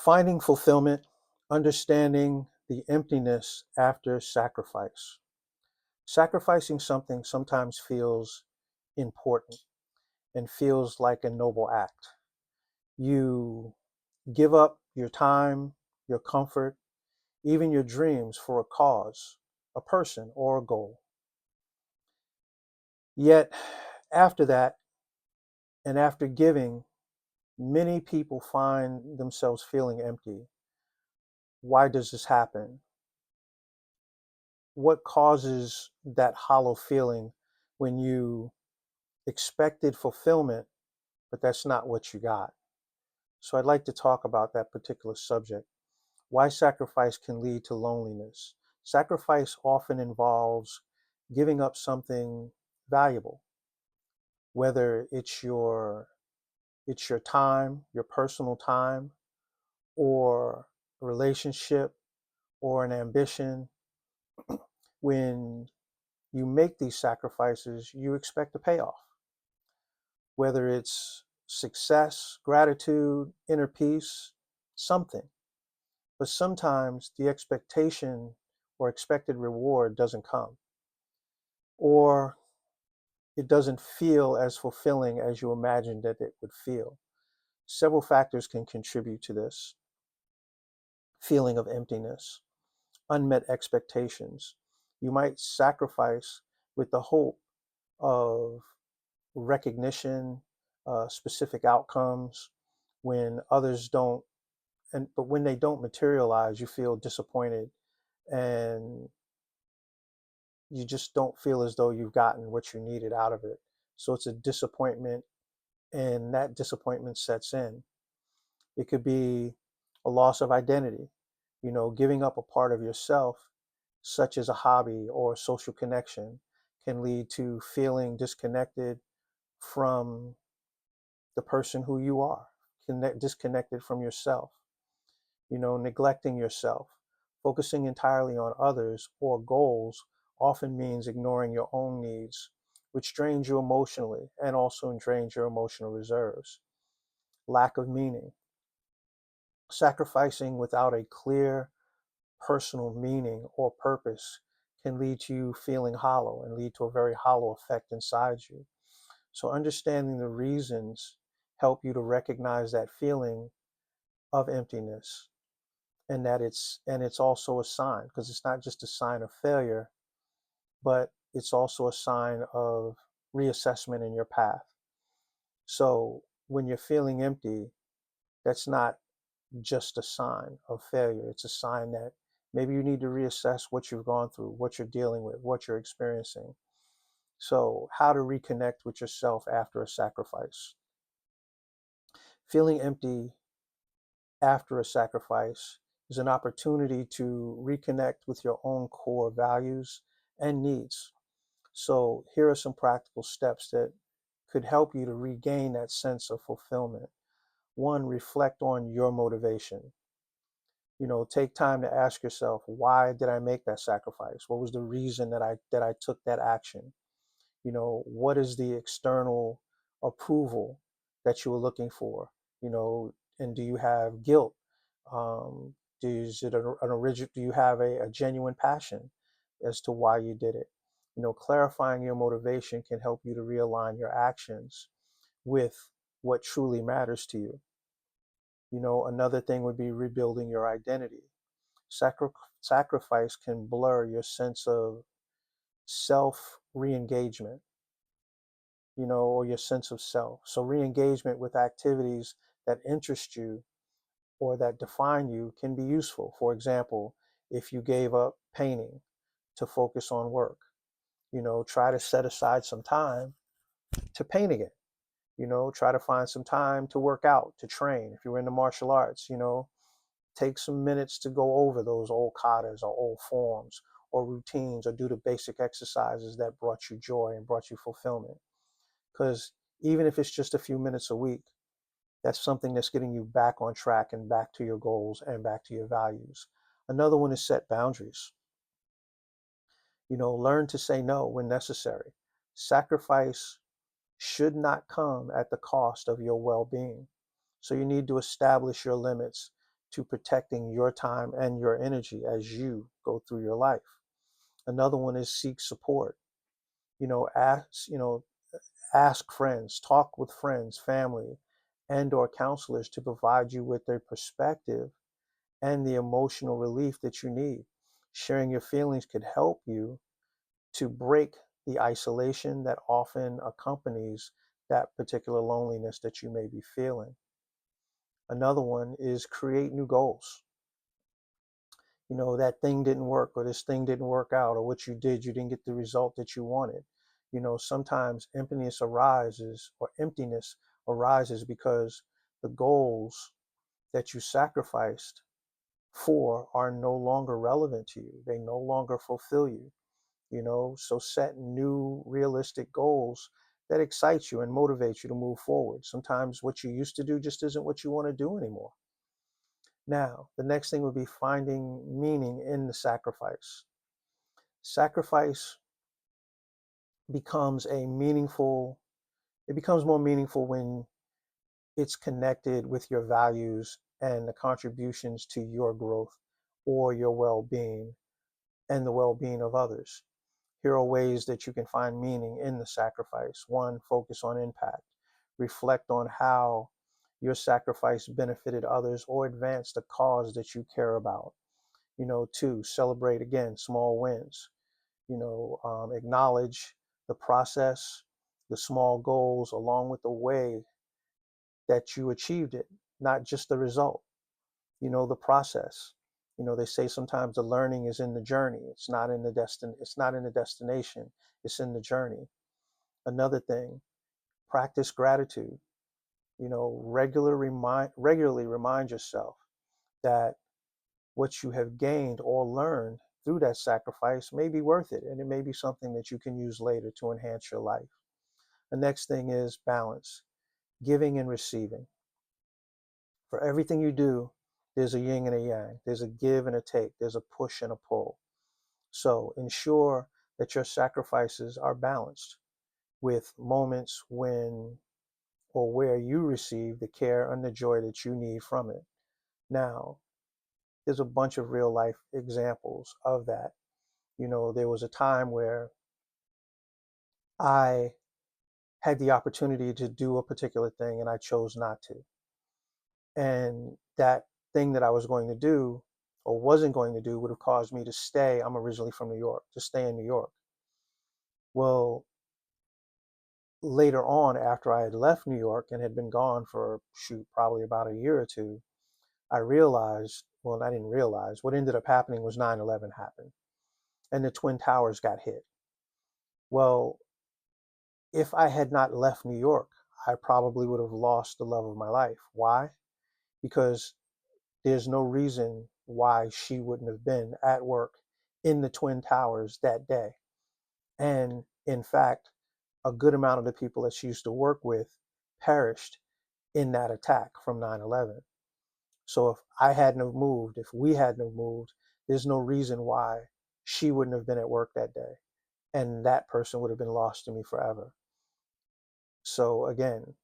Finding fulfillment, understanding the emptiness after sacrifice. Sacrificing something sometimes feels important and feels like a noble act. You give up your time, your comfort, even your dreams for a cause, a person, or a goal. Yet, after that, and after giving, many people find themselves feeling empty. Why does this happen? What causes that hollow feeling when you expected fulfillment, but that's not what you got? So I'd like to talk about that particular subject. Why sacrifice can lead to loneliness. Sacrifice often involves giving up something valuable, whether it's your time, your personal time, or a relationship or an ambition. When you make these sacrifices, you expect a payoff, whether it's success, gratitude, inner peace, something. But sometimes the expectation or expected reward doesn't come, or it doesn't feel as fulfilling as you imagined that it would feel. Several factors can contribute to this feeling of emptiness. Unmet expectations. You might sacrifice with the hope of recognition, specific outcomes when others don't, and but when they don't materialize, you feel disappointed and you just don't feel as though you've gotten what you needed out of it. So it's a disappointment, and that disappointment sets in. It could be a loss of identity, giving up a part of yourself, such as a hobby or social connection, can lead to feeling disconnected from the person who you are, disconnected from yourself, neglecting yourself. Focusing entirely on others or goals often means ignoring your own needs, which drains you emotionally and also drains your emotional reserves. Lack of meaning. Sacrificing without a clear personal meaning or purpose can lead to you feeling hollow and lead to a very hollow effect inside you. So understanding the reasons help you to recognize that feeling of emptiness, and it's also a sign, because it's not just a sign of failure, but it's also a sign of reassessment in your path. So when you're feeling empty, that's not just a sign of failure. It's a sign that maybe you need to reassess what you've gone through, what you're dealing with, what you're experiencing. So, how to reconnect with yourself after a sacrifice. Feeling empty after a sacrifice is an opportunity to reconnect with your own core values and needs. So, here are some practical steps that could help you to regain that sense of fulfillment. One, reflect on your motivation. Take time to ask yourself, why did I make that sacrifice? What was the reason that I took that action? What is the external approval that you were looking for? And do you have guilt? Is it an original? Do you have a genuine passion as to why you did it? Clarifying your motivation can help you to realign your actions with what truly matters to you. Another thing would be rebuilding your identity. Sacrifice can blur your sense of self re-engagement, or your sense of self. So re-engagement with activities that interest you or that define you can be useful. For example, if you gave up painting to focus on work, try to set aside some time to paint again. Try to find some time to work out, to train. If you're into martial arts, take some minutes to go over those old katas or old forms or routines, or do the basic exercises that brought you joy and brought you fulfillment. Because even if it's just a few minutes a week, that's something that's getting you back on track and back to your goals and back to your values. Another one is set boundaries. Learn to say no when necessary. Sacrifice should not come at the cost of your well being. So you need to establish your limits. to protecting your time and your energy as you go through your life. Another one is seek support. Ask friends, talk with friends, family, and or counselors to provide you with their perspective and the emotional relief that you need. Sharing your feelings could help you to break the isolation that often accompanies that particular loneliness that you may be feeling. Another one is create new goals. That thing didn't work, or this thing didn't work out, or what you didn't get the result that you wanted. Sometimes emptiness arises because the goals that you sacrificed for are no longer relevant to you. They no longer fulfill you. So set new realistic goals that excite you and motivate you to move forward. Sometimes what you used to do just isn't what you want to do anymore. Now, the next thing would be finding meaning in the sacrifice. Sacrifice becomes a meaningful, it becomes more meaningful when it's connected with your values and the contributions to your growth or your well-being and the well-being of others. Here are ways that you can find meaning in the sacrifice. One, focus on impact. Reflect on how your sacrifice benefited others or advanced a cause that you care about. Two, celebrate again small wins. Acknowledge the process, the small goals, along with the way that you achieved it, not just the result. The process. They say sometimes the learning is in the journey. It's not in the destination. It's in the journey. Another thing, practice gratitude. Regularly remind yourself that what you have gained or learned through that sacrifice may be worth it, and it may be something that you can use later to enhance your life. The next thing is balance, giving and receiving. For everything you do, there's a yin and a yang, there's a give and a take, there's a push and a pull. So ensure that your sacrifices are balanced with moments when or where you receive the care and the joy that you need from it. Now, there's a bunch of real life examples of that. There was a time where I had the opportunity to do a particular thing and I chose not to. And that thing that I was going to do or wasn't going to do would have caused me to stay. I'm originally from New York, to stay in New York. Well, later on, after I had left New York and had been gone for, probably about a year or two, I realized, well, I didn't realize, what ended up happening was 9/11 happened and the Twin Towers got hit. Well, if I had not left New York, I probably would have lost the love of my life. Why? Because there's no reason why she wouldn't have been at work in the Twin Towers that day. And in fact, a good amount of the people that she used to work with perished in that attack from 9/11. So if we hadn't have moved, there's no reason why she wouldn't have been at work that day. And that person would have been lost to me forever. So again,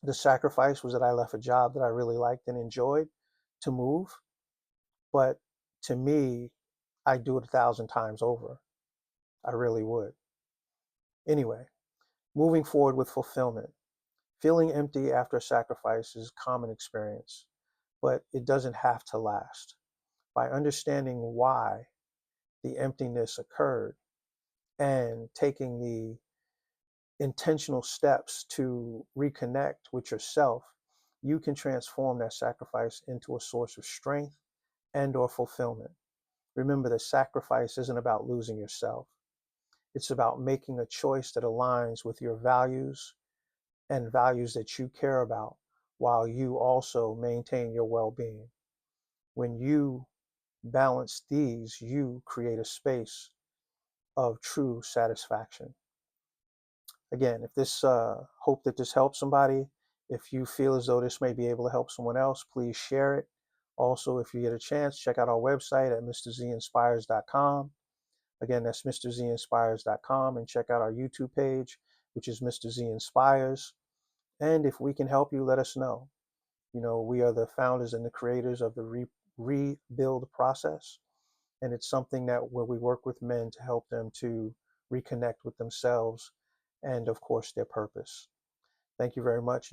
the sacrifice was that I left a job that I really liked and enjoyed to move. But to me, I'd do it 1,000 times over. I really would. Anyway, moving forward with fulfillment. Feeling empty after a sacrifice is a common experience, but it doesn't have to last. By understanding why the emptiness occurred and taking the intentional steps to reconnect with yourself, you can transform that sacrifice into a source of strength and or fulfillment. Remember that sacrifice isn't about losing yourself. It's about making a choice that aligns with your values and values that you care about while you also maintain your well-being. When you balance these, you create a space of true satisfaction. Again, if this hope that this helps somebody, if you feel as though this may be able to help someone else, please share it. Also, if you get a chance, check out our website at mrzinspires.com. Again, that's mrzinspires.com, and check out our YouTube page, which is Mr. Z Inspires. And if we can help you, let us know. We are the founders and the creators of the rebuild process. And it's something that where we work with men to help them to reconnect with themselves and, of course, their purpose. Thank you very much.